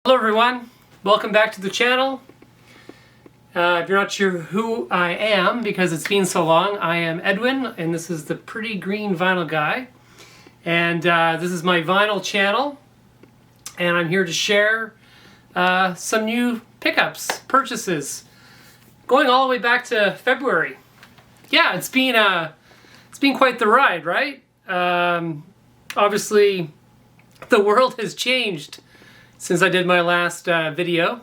Hello everyone, welcome back to the channel. If you're not sure who I am, because it's been so long, I am Edwin, and this is the Pretty Green Vinyl Guy. And this is my vinyl channel, and I'm here to share some new pickups, purchases, going all the way back to February. Yeah, it's been quite the ride, right? Obviously, the world has changed since I did my last video,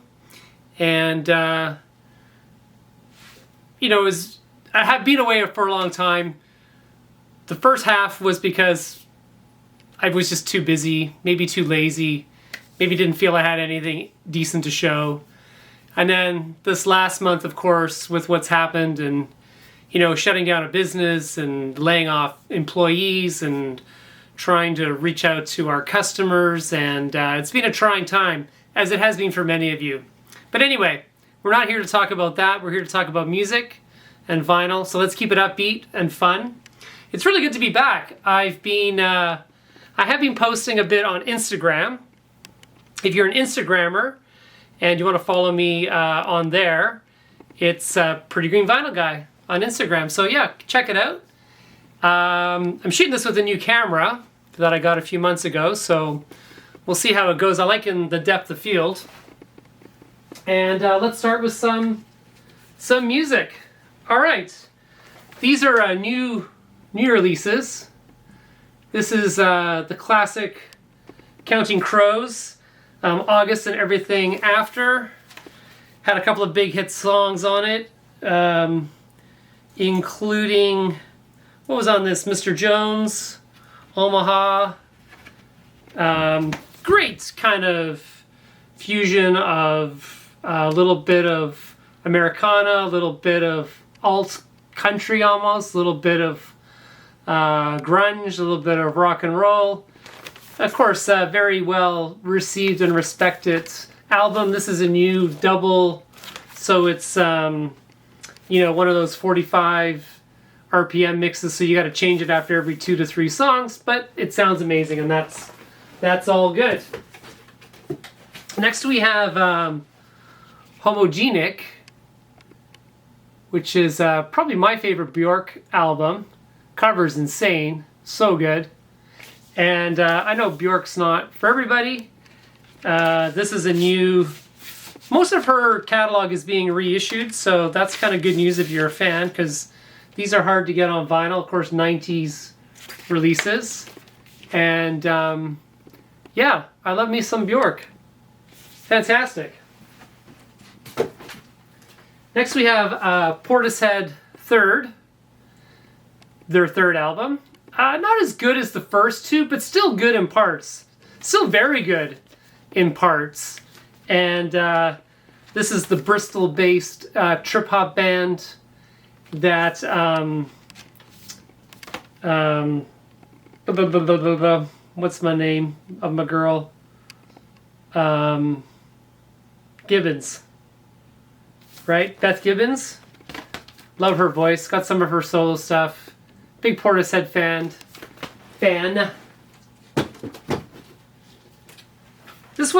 and I have been away for a long time. The first half was because I was just too busy, maybe too lazy, maybe didn't feel I had anything decent to show. And then this last month, of course, with what's happened and shutting down a business and laying off employees and trying to reach out to our customers, and it's been a trying time, as it has been for many of you. But anyway, we're not here to talk about that. We're here to talk about music and vinyl, so let's keep it upbeat and fun. It's really good to be back. I have been posting a bit on Instagram. If you're an Instagrammer and you want to follow me on there, it's Pretty Green Vinyl Guy on Instagram. So yeah, check it out. I'm shooting this with a new camera that I got a few months ago, so we'll see how it goes. I like in the depth of field. And let's start with some music. All right, these are new releases. This is the classic Counting Crows, August and Everything After. Had a couple of big hit songs on it, including, what was on this? Mr. Jones, Omaha. Great kind of fusion of a little bit of Americana, a little bit of alt country almost, a little bit of grunge, a little bit of rock and roll. Of course, very well received and respected album. This is a new double, so it's one of those 45 RPM mixes, so you got to change it after every 2 to 3 songs, but it sounds amazing, and that's all good. Next we have Homogenic, which is probably my favorite Bjork album. Cover's insane, so good. And I know Bjork's not for everybody. This is a new, most of her catalog is being reissued, so that's kind of good news if you're a fan, because these are hard to get on vinyl, of course, 90s releases. And yeah, I love me some Bjork. Fantastic. Next we have Portishead Third, their third album. Not as good as the first two, but still good in parts. Still very good in parts. And this is the Bristol-based trip-hop band that what's my name of my girl? Gibbons, right? Beth Gibbons. Love her voice. Got some of her solo stuff. Big Portishead fan. This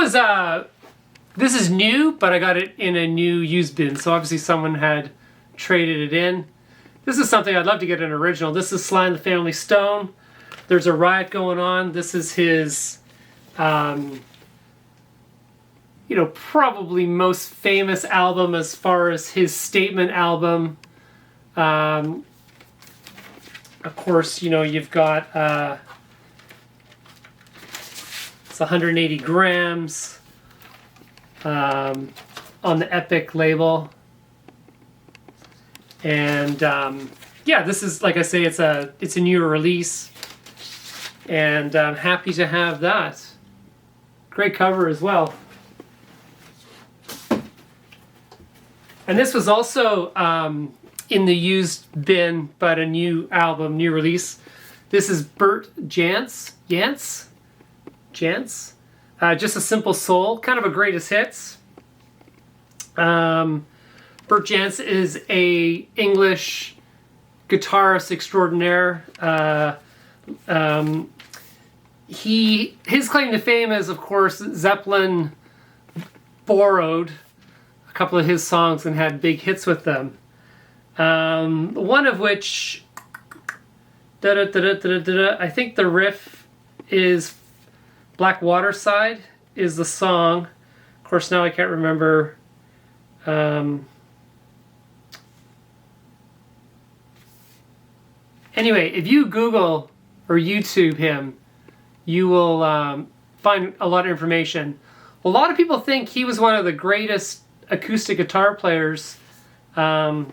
is new, but I got it in a new used bin, so obviously someone had traded it in. This is something I'd love to get an original. This is Sly and the Family Stone. There's a riot going on. This is his, probably most famous album as far as his statement album. Of course, you've got it's 180 grams on the Epic label. And yeah, this is, like I say, it's a new release, and I'm happy to have that. Great cover as well. And this was also in the used bin, but a new album, new release. This is Bert Jansch, Just a Simple Soul, kind of a greatest hits. Bert Jansch is a English guitarist extraordinaire. His claim to fame is, of course, Zeppelin borrowed a couple of his songs and had big hits with them. One of which, I think the riff is Black Waterside is the song. Of course, now I can't remember. Anyway, if you Google or YouTube him, you will find a lot of information. A lot of people think he was one of the greatest acoustic guitar players that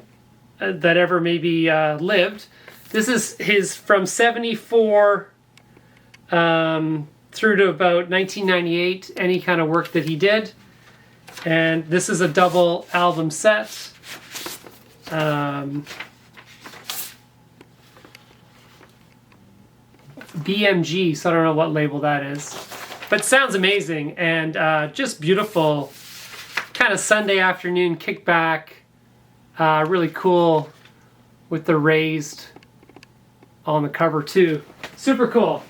ever maybe lived. This is his from 74 through to about 1998, any kind of work that he did. And this is a double album set. BMG, so I don't know what label that is. But sounds amazing and just beautiful. Kind of Sunday afternoon kickback. Really cool with the raised on the cover too. Super cool.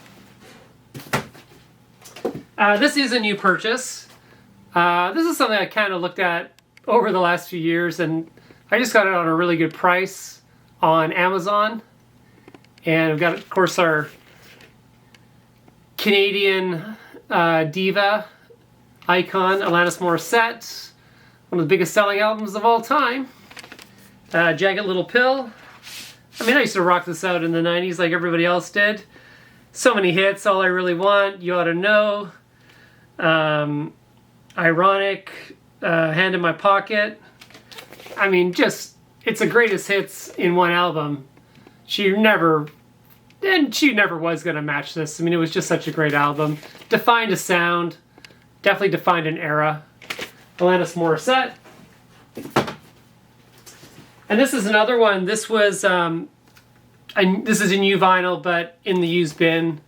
This is a new purchase. This is something I kind of looked at over the last few years, and I just got it on a really good price on Amazon. And we've got, of course, our Canadian diva icon, Alanis Morissette, one of the biggest selling albums of all time. Jagged Little Pill. I mean, I used to rock this out in the 90s like everybody else did. So many hits, All I Really Want, You Ought to Know, Ironic, Hand in My Pocket. I mean, just, it's the greatest hits in one album. She never was going to match this. I mean, it was just such a great album. Defined a sound. Definitely defined an era. Alanis Morissette. And this is another one. This was, this is a new vinyl, but in the used bin.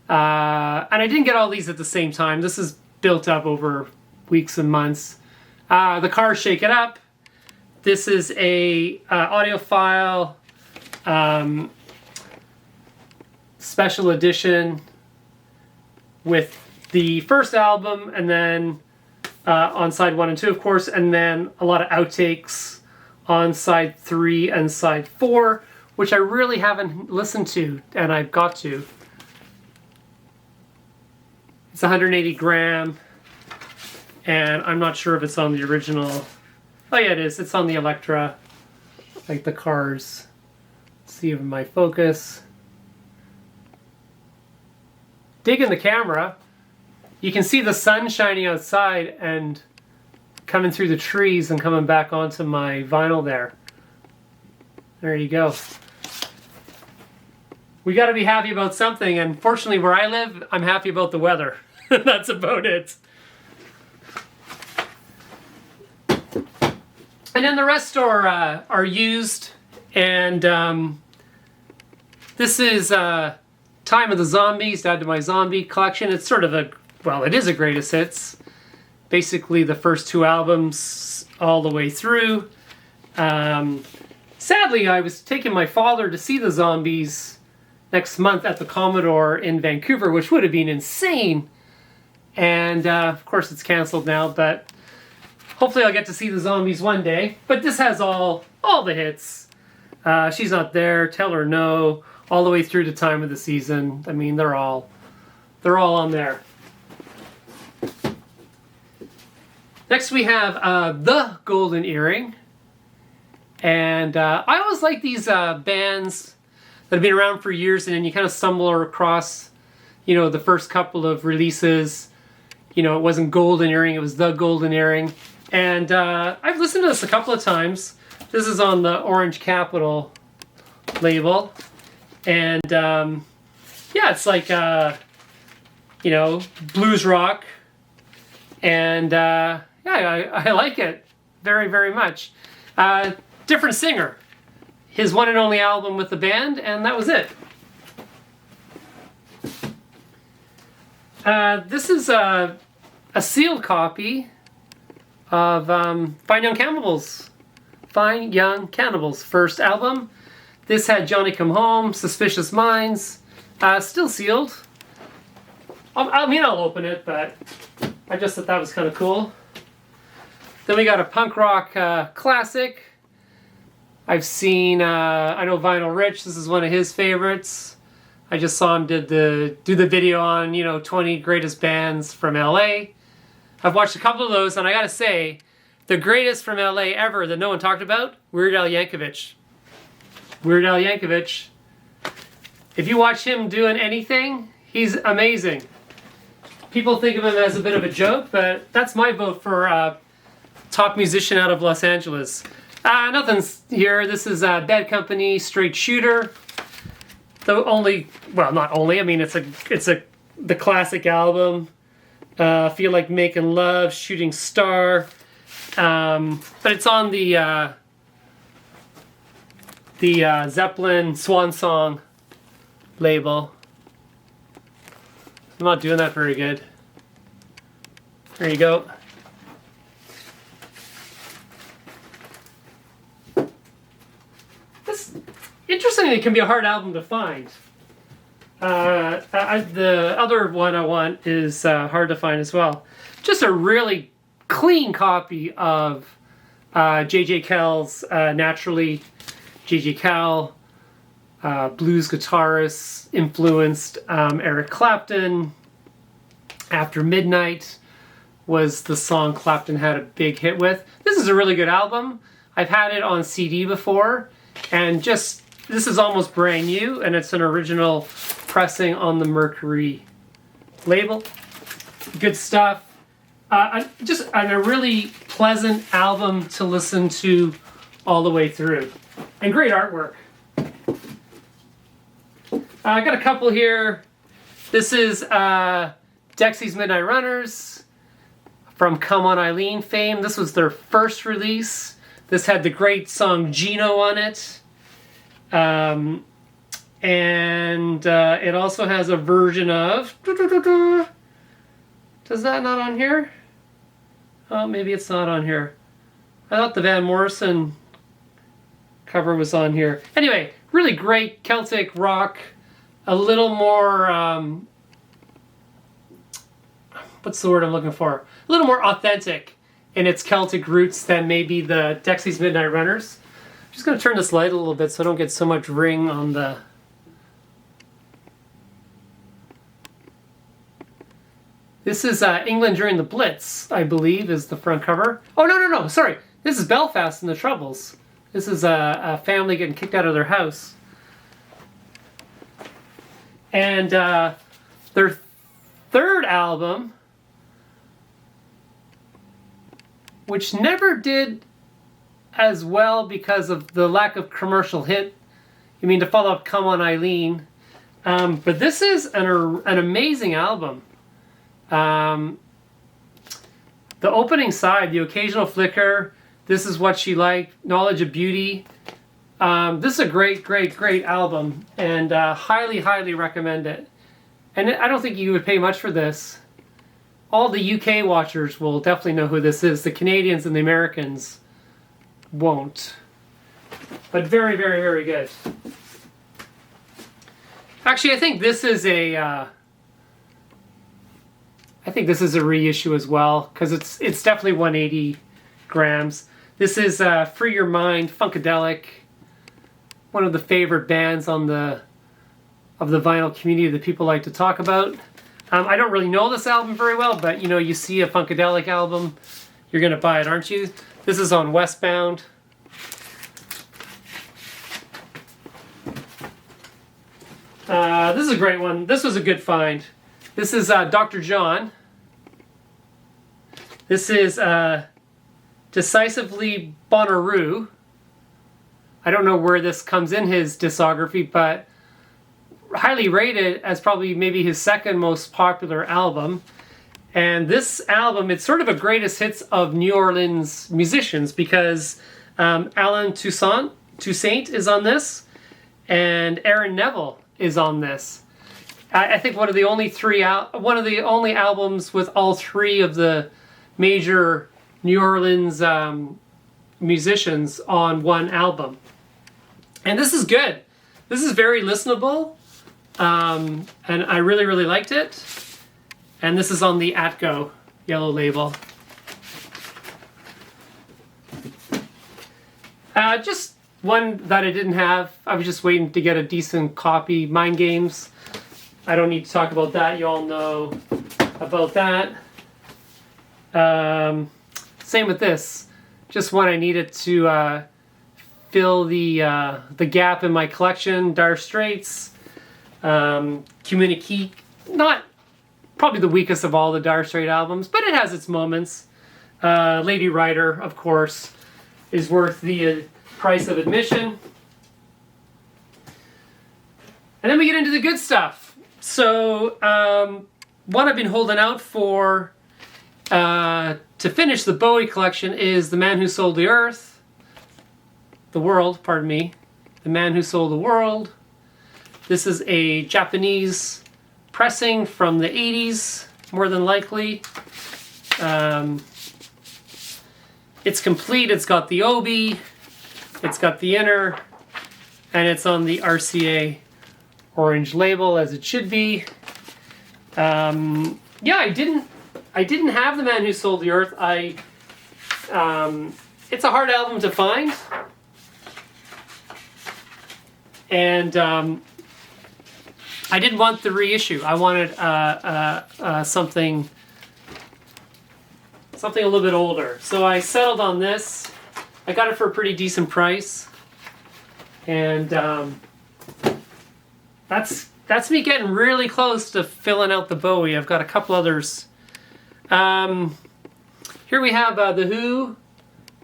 And I didn't get all these at the same time. This is built up over weeks and months. The Cars Shake It Up. This is a audiophile special edition with the first album, and then on side 1 and 2, of course, and then a lot of outtakes on side 3 and side 4, which I really haven't listened to, and I've got to. It's 180 gram, and I'm not sure if it's on the original. Oh yeah, it is. It's on the Elektra, like the Cars. Let's see if my focus. Digging the camera. You can see the sun shining outside and coming through the trees and coming back onto my vinyl there. There you go. We got to be happy about something, and fortunately where I live, I'm happy about the weather. That's about it. And then the rest are used, and this is Time of the Zombies, to add to my zombie collection. It's sort of a, well, it is a greatest hits. Basically the first 2 albums all the way through. Sadly, I was taking my father to see the Zombies next month at the Commodore in Vancouver, which would have been insane. And of course it's canceled now, but hopefully I'll get to see the Zombies one day. But this has all the hits. She's Not There, Tell Her No, all the way through to Time of the Season. I mean, they're all on there. Next we have The Golden Earring. And I always like these bands that have been around for years, and then you kind of stumble across, you know, the first couple of releases. You know, it wasn't Golden Earring, it was The Golden Earring. And I've listened to this a couple of times. This is on the Orange Capital label. And yeah, it's like, you know, blues rock. And yeah, I like it very, very much. Different singer. His one and only album with the band, and that was it. This is a sealed copy of Fine Young Cannibals' first album. This had Johnny Come Home, Suspicious Minds, still sealed. I mean, I'll open it, but I just thought that was kind of cool. Then we got a punk rock classic. I've seen, I know Vinyl Rich, this is one of his favorites. I just saw him do the video on, 20 greatest bands from LA. I've watched a couple of those, and I gotta say, the greatest from LA ever that no one talked about, Weird Al Yankovic. Weird Al Yankovic. If you watch him doing anything, he's amazing. People think of him as a bit of a joke, but that's my vote for top musician out of Los Angeles. Nothing's here. This is Bad Company, Straight Shooter. The only, well, not only. I mean, it's the classic album. Feel Like Making Love, Shooting Star. But it's on the Zeppelin Swan Song label. I'm not doing that very good. There you go. This, interestingly, it can be a hard album to find. The other one I want is hard to find as well. Just a really clean copy of J.J. Cale's Naturally. J.J. Cale, blues guitarist, influenced Eric Clapton. After Midnight was the song Clapton had a big hit with. This is a really good album. I've had it on CD before, and this is almost brand new, and it's an original pressing on the Mercury label. Good stuff. Just a really pleasant album to listen to all the way through. And great artwork. I got a couple here. This is Dexy's Midnight Runners from Come On Eileen fame. This was their first release. This had the great song Gino on it. And it also has a version of... Does that not on here? Oh, maybe it's not on here. I thought the Van Morrison cover was on here. Anyway, really great Celtic rock. A little more... what's the word I'm looking for? A little more authentic in its Celtic roots than maybe the Dexy's Midnight Runners. I'm just going to turn this light a little bit so I don't get so much ring on the... This is England During the Blitz, I believe, is the front cover. Oh, no, sorry. This is Belfast and the Troubles. This is a family getting kicked out of their house. And their third album, which never did as well because of the lack of commercial hit. You mean to follow up Come On Eileen. But this is an amazing album. The opening side, The Occasional Flicker, This Is What She Liked, Knowledge of Beauty. This is a great album, and highly recommend it. And I don't think you would pay much for this. All the UK watchers will definitely know who this is. The Canadians and the Americans won't. But very good. Actually, I think this is a reissue as well, because it's definitely 180 grams. This is Free Your Mind, Funkadelic, one of the favorite bands of the vinyl community that people like to talk about. I don't really know this album very well, but you see a Funkadelic album, you're going to buy it, aren't you? This is on Westbound. This is a great one. This was a good find. This is Dr. John. This is Decisively Bonnaroo. I don't know where this comes in his discography, but highly rated as probably maybe his second most popular album. And this album, it's sort of a greatest hits of New Orleans musicians, because Alan Toussaint is on this, and Aaron Neville is on this. I think one of the only albums with all three of the major New Orleans musicians on one album. And this is good. This is very listenable, and I really liked it. And this is on the Atco yellow label. Just one that I didn't have. I was just waiting to get a decent copy. Mind Games. I don't need to talk about that. You all know about that. Same with this. Just one I needed to fill the gap in my collection. Dire Straits. Communique. Not probably the weakest of all the Dire Straits albums, but it has its moments. Lady Rider, of course, is worth the price of admission. And then we get into the good stuff. So, what I've been holding out for to finish the Bowie collection is The Man Who Sold the Earth. The World, pardon me. The Man Who Sold the World. This is a Japanese pressing from the 80s, more than likely. It's complete. It's got the obi, it's got the inner, and it's on the RCA orange label as it should be. Yeah, I didn't have The Man Who Sold the Earth. It's a hard album to find, and I didn't want the reissue. I wanted something a little bit older. So I settled on this. I got it for a pretty decent price. And that's me getting really close to filling out the Bowie. I've got a couple others. Here we have The Who,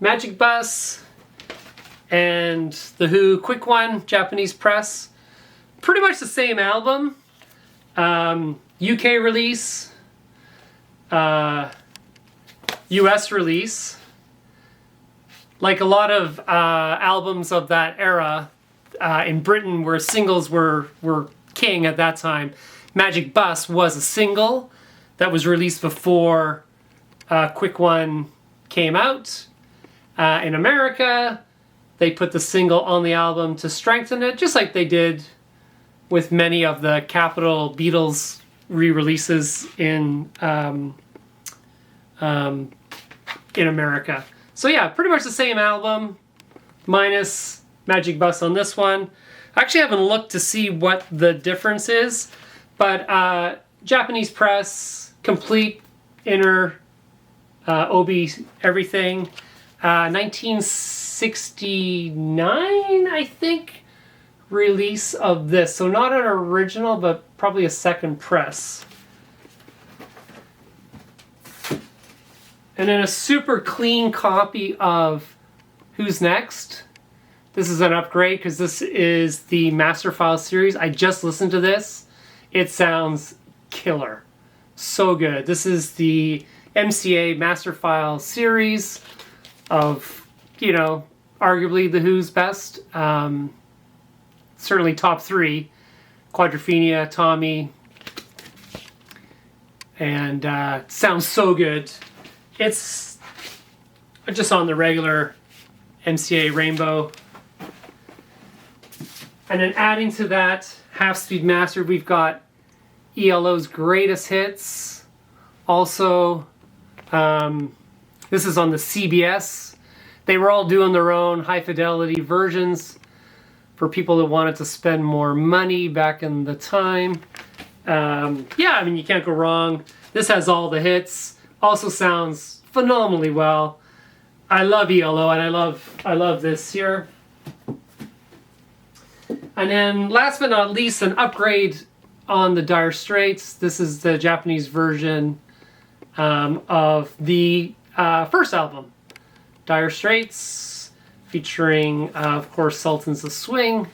Magic Bus, and The Who Quick One, Japanese press. Pretty much the same album. UK release. US release. Like a lot of albums of that era in Britain where singles were king at that time, Magic Bus was a single that was released before Quick One came out. In America, they put the single on the album to strengthen it, just like they did with many of the Capitol Beatles re-releases in America. So yeah, pretty much the same album, minus Magic Bus on this one. I actually haven't looked to see what the difference is, but Japanese press, complete inner, obi, everything. 1969, I think, release of this. So not an original, but probably a second press. And then a super clean copy of Who's Next. This is an upgrade because this is the Master File series. I just listened to this. It sounds killer. So good. This is the MCA Master File series of, arguably the Who's best. Certainly top three. Quadrophenia, Tommy. And sounds so good. It's just on the regular MCA Rainbow. And then adding to that, Half Speed Master, we've got ELO's Greatest Hits. Also, this is on the CBS. They were all doing their own high fidelity versions for people that wanted to spend more money back in the time. You can't go wrong. This has all the hits. Also sounds phenomenally well. I love ELO and I love this here. And then last but not least, an upgrade on the Dire Straits. This is the Japanese version of the first album, Dire Straits, featuring, of course, Sultans of Swing,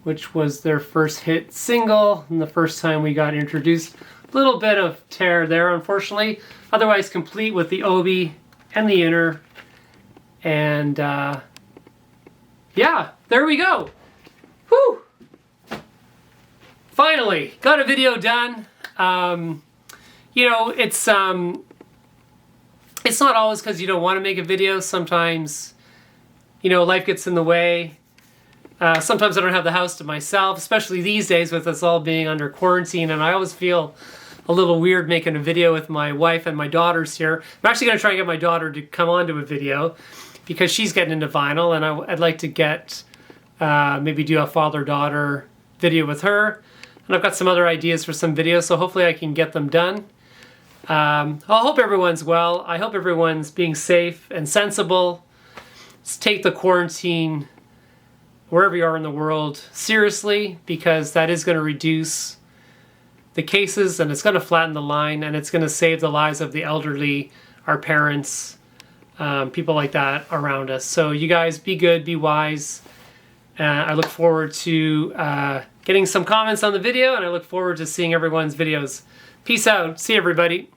which was their first hit single and the first time we got introduced. A little bit of tear there, unfortunately. Otherwise complete with the obi and the inner. And yeah, there we go. Whew! Finally, got a video done. It's not always because you don't want to make a video. Sometimes, life gets in the way. Sometimes I don't have the house to myself, especially these days with us all being under quarantine, and I always feel a little weird making a video with my wife and my daughters here. I'm actually going to try and get my daughter to come onto a video. because she's getting into vinyl, and I'd like to get maybe do a father-daughter video with her. And I've got some other ideas for some videos, so hopefully I can get them done. I hope everyone's well. I hope everyone's being safe and sensible. Let's take the quarantine, wherever you are in the world, seriously, because that is going to reduce the cases, and it's going to flatten the line, and it's going to save the lives of the elderly, our parents, people like that around us. So you guys be good, be wise. I look forward to getting some comments on the video, and I look forward to seeing everyone's videos. Peace out. See everybody.